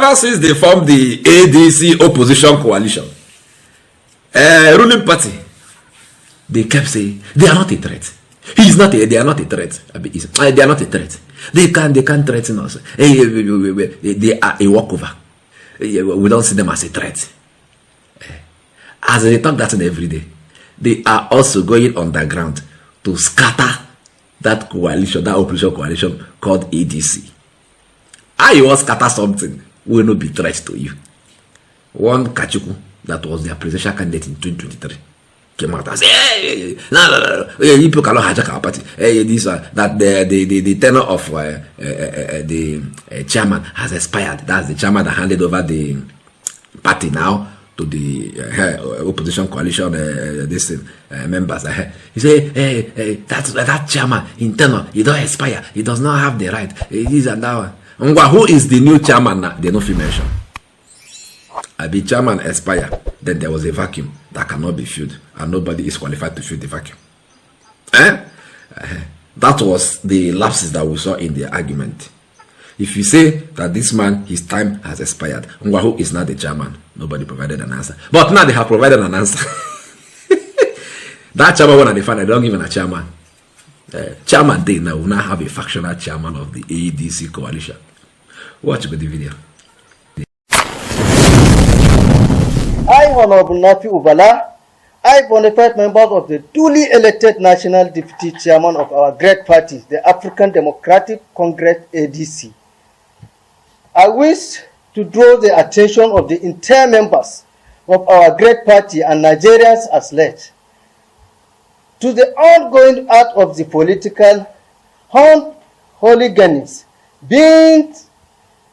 ever since they formed the ADC opposition coalition, ruling party, they kept saying they are not a threat. He's not a, they are not a threat. They are not a threat. They can't threaten us. They are a walkover. We don't see them as a threat. As they talk that every day, they are also going underground to scatter that coalition, that opposition coalition called ADC. I was scatter something will not be threat to you. One Kachuku, that was their presidential candidate in 2023, came out and said, hey, no, you people cannot hijack our party. Hey, this that the tenure of the chairman has expired. That's the chairman that handed over the party now to the opposition coalition members. He say, hey, that chairman in tenure, he don't expire. He does not have the right. This and that one. Who is the new chairman now? They don't mention. The chairman expire, then there was a vacuum that cannot be filled, and nobody is qualified to fill the vacuum. That was the lapses that we saw in the argument. If you say that this man, his time has expired, who is not the chairman? Nobody provided an answer. But now they have provided an answer. That chairman, when they find, they don't even a chairman. Chairman, they now will now have a factional chairman of the ADC coalition. Watch the video. I, Honorable Nafi Ubala, I, bonafide members of the duly elected National Deputy Chairman of our great party, the African Democratic Congress ADC, I wish to draw the attention of the entire members of our great party and Nigerians as late to the ongoing act of the political hooligans being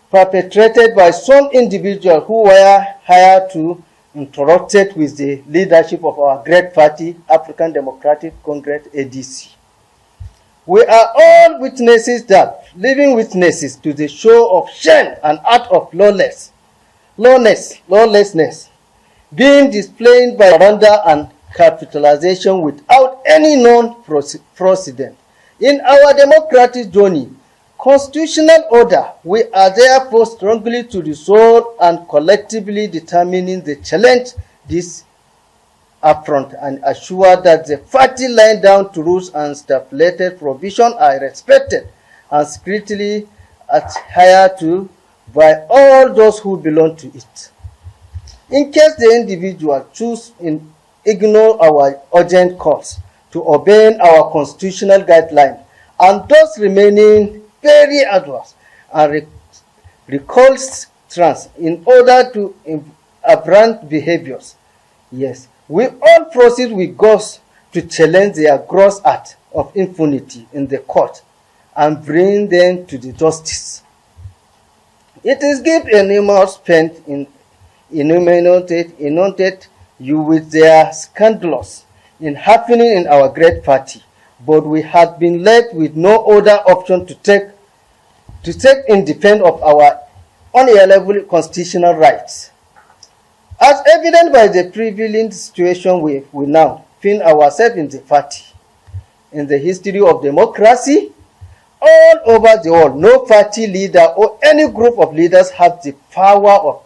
perpetrated by some individuals who were hired to interrupt with the leadership of our great party, African Democratic Congress ADC. We are all witnesses living witnesses to the show of shame and act of lawlessness being displayed by surrender and capitalization without any known precedent. In our democratic journey, constitutional order, we are therefore strongly to resolve and collectively determining the challenge this affront and assure that the party laying down to rules and stipulated provisions are respected and strictly adhered to by all those who belong to it. In case the individual choose to ignore our urgent calls to obey our constitutional guidelines and thus remaining very adverse and recalcitrant in order to aberrant behaviors, yes, we all proceed with goals to challenge their gross act of impunity in the court and bring them to the justice. It is give enormous pain in inundated you with their scandalous in happening in our great party, but we have been left with no other option to take in defense of our unalienable constitutional rights. As evident by the prevailing situation we now find ourselves in the party. In the history of democracy, all over the world, no party leader or any group of leaders have the power of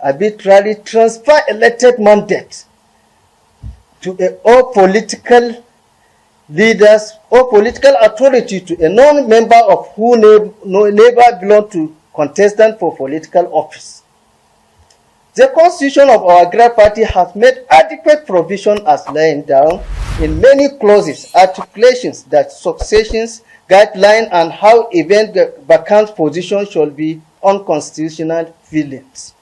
arbitrarily transfer elected mandate to all political leaders or political authority to a non-member of who never belong to contestant for political office. The constitution of our great party has made adequate provision as laying down in many clauses, articulations that successions, guidelines, and how even the vacant position shall be unconstitutional feelings.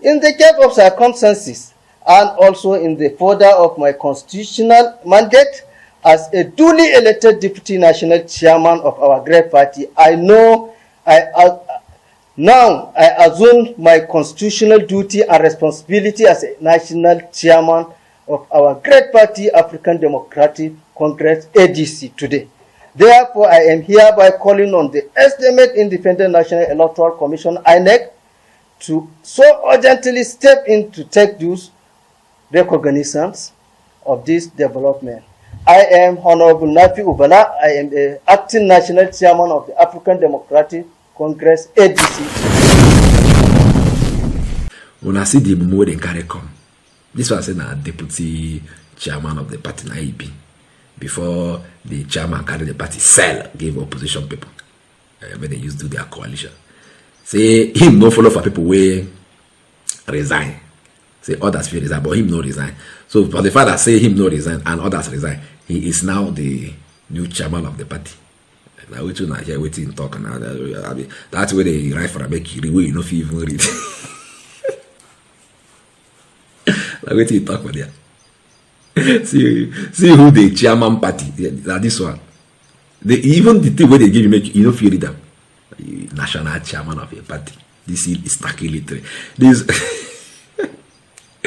In the case of circumstances, and also in the further of my constitutional mandate as a duly elected deputy national chairman of our great party, I assume my constitutional duty and responsibility as a national chairman of our great party, African Democratic Congress, ADC, today. Therefore, I am hereby calling on the esteemed Independent National Electoral Commission, INEC, to so urgently step in to take due recognitions of this development. I am Honorable Nafi Ubala. I am the acting national chairman of the African Democratic Congress, ADC. when I see the mumu wey dem carry come, this one say na deputy chairman of the party na he be, before the chairman carry the party sell give opposition people when they used to do their coalition. Say him no follow for people wey resign. Say others fit resign, but him no resign. So for the fact that say him no resign and others resign, he is now the new chairman of the party. Now we too not hear waiting talk now. I mean, that's where they write for a make you read, you know, if you even read. Like wait till you talk for there. see who the chairman party. That this one. They even the thing where they give you make you don't feel them. National chairman of a party. This is tacky literary. This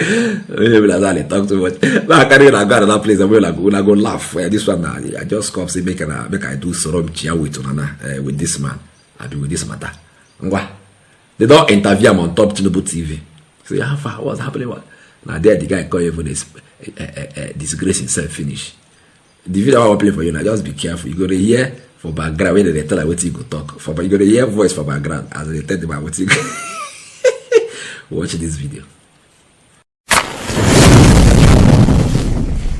I talk too much. Now I carry I got another place and I go laugh. This one I just come say make I do sorum chia with this man. I be with this matter. They don't interview him on top Tinubu TV. Say how far what's happening? What? Now there the guy call even this disgrace himself finish. The video I will play for you now, just be careful. You go to hear for background when they tell you what you go talk. You go to hear voice for background as they tell them what you go. Watch this video.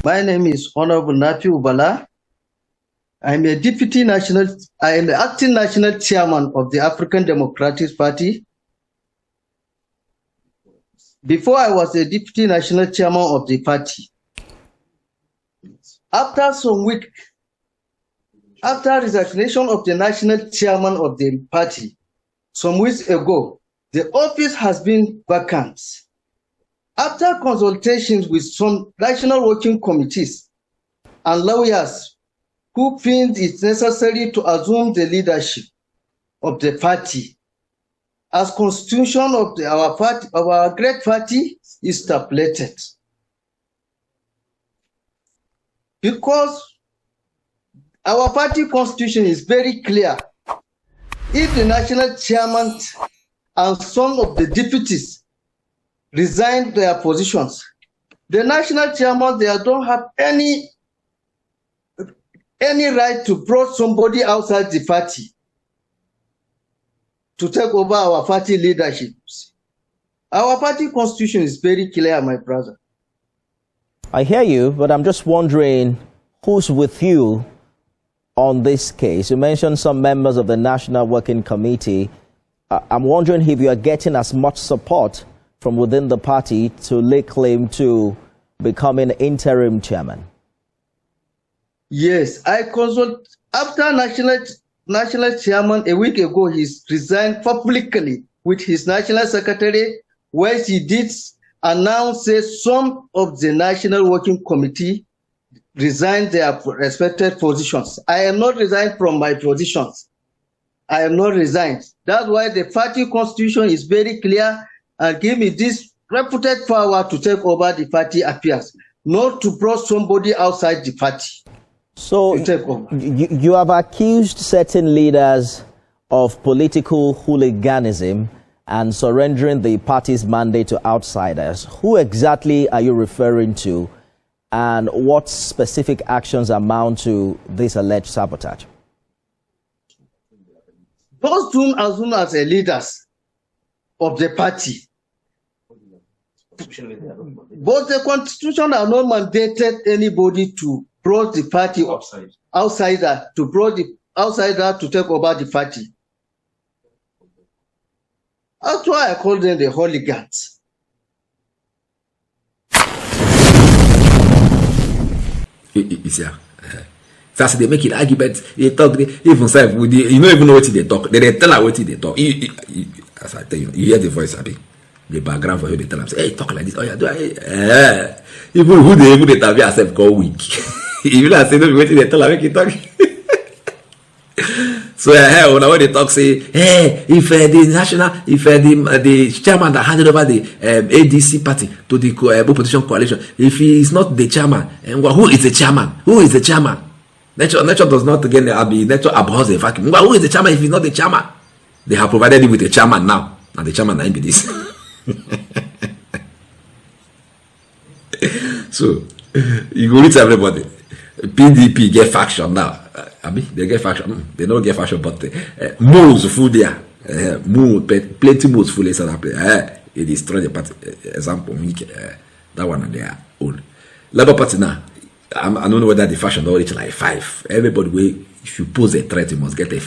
My name is Honorable Nafi Ubala. I am the acting national chairman of the African Democratic Party. Before I was the deputy national chairman of the party. After resignation of the national chairman of the party, some weeks ago, the office has been vacant. After consultations with some national working committees and lawyers who feel it necessary to assume the leadership of the party, as constitution of our great party is stipulated. Because our party constitution is very clear. If the national chairman and some of the deputies resign their positions, the national chairman, they don't have any right to bring somebody outside the party to take over our party leadership. Our party constitution is very clear, my brother. I hear you, but I'm just wondering who's with you on this case. You mentioned some members of the National Working Committee. I'm wondering if you are getting as much support from within the party to lay claim to becoming interim chairman. Yes, I consult after national chairman a week ago. He resigned publicly with his national secretary, where he did announce some of the National Working Committee resigned their respected positions. I am not resigned from my positions. I am not resigned. That's why the party constitution is very clear and give me this reputed power to take over the party affairs, not to bring somebody outside the party. So you have accused certain leaders of political hooliganism and surrendering the party's mandate to outsiders. Who exactly are you referring to, and what specific actions amount to this alleged sabotage? Those whom assume as the leaders of the party. But the constitution has not mandated anybody to bring the party outsider to bring the outsider to take over the party. That's why I call them the hooligans. That's they make it argument. They talk. Even self, you don't even know what they talk. They tell her what they talk. As I tell you, you hear the voice, Abi. The background for you, they tell them, say, hey, talk like this. Oh yeah, do I? Even who they tell yourself go weak. Even I say no, what they tell her make it talk. So when they talk, say, hey, if the chairman that handed over the ADC party to the opposition coalition, if he is not the chairman, who is the chairman? Who is the chairman? Nature does not again nature abhors the vacuum. Who is the chairman if he's not the chairman? They have provided him with a chairman now. And the chairman now be this. So you go reach everybody. PDP get faction now. They get faction. They don't get faction, but moves full there. Plenty moves full inside that place. They destroy the party. Example, that one on their own. Labour Party now, I don't know whether the fashion don't reach like 5. Everybody, if you pose a threat, you must get a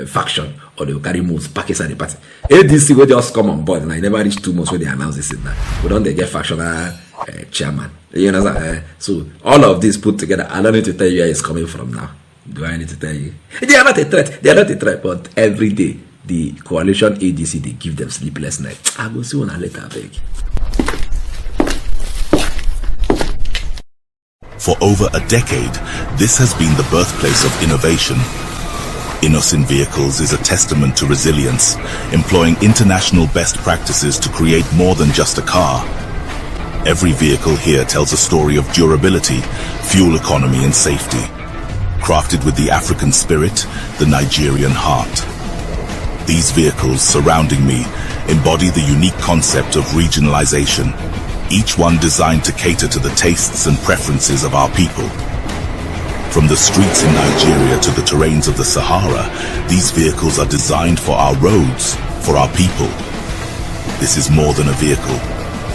faction, or they will carry moves back inside the party. ADC will just come on board, and I never reach 2 months when they announce this now. We don't they get factional chairman. You know, so all of this put together, I don't need to tell you where it's coming from now. Do I need to tell you? They are not a threat. They are not a threat, but every day the coalition ADC, they give them sleepless nights. I will see one later, beg. For over a decade, this has been the birthplace of innovation. Innocent Vehicles is a testament to resilience, employing international best practices to create more than just a car. Every vehicle here tells a story of durability, fuel economy and safety. Crafted with the African spirit, the Nigerian heart. These vehicles surrounding me embody the unique concept of regionalization, each one designed to cater to the tastes and preferences of our people. From the streets in Nigeria to the terrains of the Sahara, these vehicles are designed for our roads, for our people. This is more than a vehicle.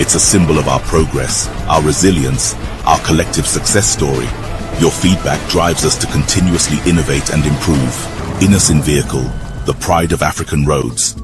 It's a symbol of our progress, our resilience, our collective success story. Your feedback drives us to continuously innovate and improve. Innocent Vehicle, the pride of African roads.